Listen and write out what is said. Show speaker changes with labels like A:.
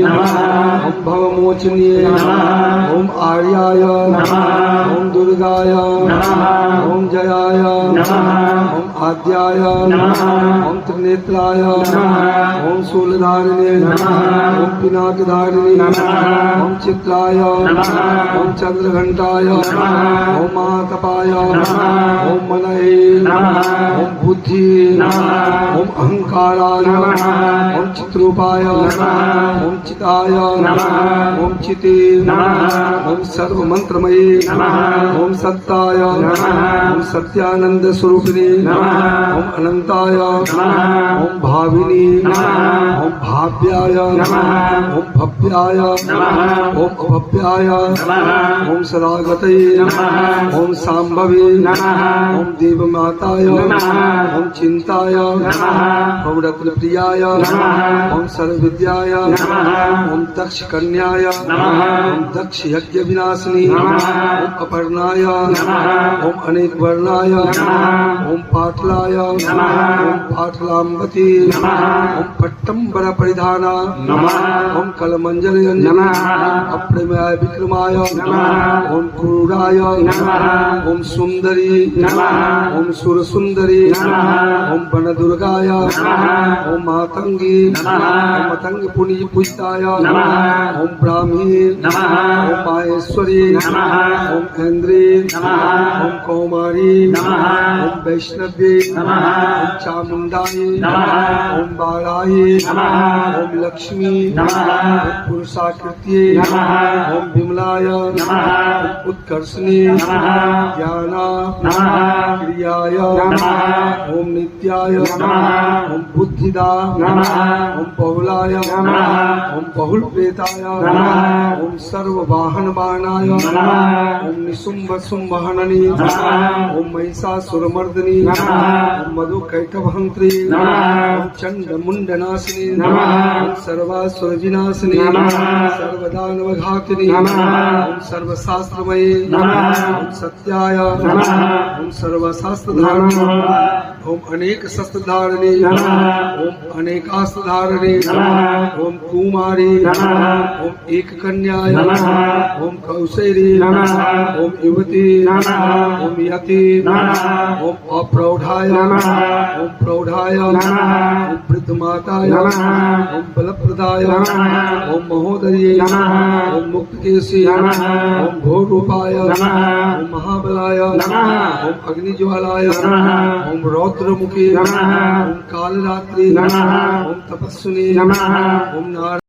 A: ओम भवमोचनिये ओम आर्याय ओम दुर्गाय ओम जयाय ओम आद्याय ओम त्रिनेत्राय ओम शूलधारिणे ओम पिनाकधारिणे ओम चित्राय ओम चंद्रघंटाय ओम महातपाय ओम मनये ओम बुद्धि ओम अहंकाराय ओम चित्रूपाय ओम चिताय ओम चिते ओम सर्वमंत्रमयी ओम सत्ताय ओम सत्यानंद स्वरूपिणी ओम अनंताय ओम भाविनी ओम भाव्याय ओम भव्याय ओम अभव्याय ओम सदागतये ओम सांभवे ओम देवमाताय ओम चिंताय ओम रत्नप्रियाय ओम सर्वविद्याय ओम दक्ष कन्याय ओम दक्ष यज्ञ विनाशिनी ओम अपर्णाय ओम अनेक वर्णाय ओम पाटलाय ओम पाटलांबती ओम पट्टंबर परिधाना ओम कलमंजल अप्रमेय विक्रमाय ओम क्रूराय ओम सुंदरी ओम सुर सुंदरी ओम वन दुर्गाय ओम मातंगी ओम मतंग पुनी पूजिताय ओम ब्राह्मी ओम माहेश्वरी ओम ऐन्द्री ओम कौमारी ओम वैष्णवी ओम चामुंडाई ओम बालाई ओम लक्ष्मी ओम पुरुषाकृति ओम विमलाय ओम उत्कर्षणी ज्ञाना क्रियाय ओम नित्याय ओम बुद्धिदा ओम बहुलाय ओम बहुल प्रेताय ओम सर्व वाहन वाहनाय ओम निशुंभ शुंभहननी ओम महिषासुरमर्दिनी ओम मधु कैटभहंत्री ओम चंड मुंड नाशिनी ओम सर्वासुर विनाशिनी सर्वदानव घातिनी ओम सर्वशास्त्रमयी ओम सत्याय ओम सर्वशास्त्रधारिणी ओम अनेक शस्त्रधारिणी ओम अनेकास्त्रधारिणी ओम कुमारी ओम एक कन्याय ओम कौशेरी ओम युवती ओम यति ओम अप्रौढ़ाय ओम प्रौढ़ाय ओम वृद्ध माताय ओम बलप्रदाय ओम महोदये ओम मुक्तकेशी ओम घोर रूपाय ओम महाबलाय ओम अग्निज्वालाय ओम रौद्रमुखी ओम कालरात्रि ओम तपस्विनी ओम नारायण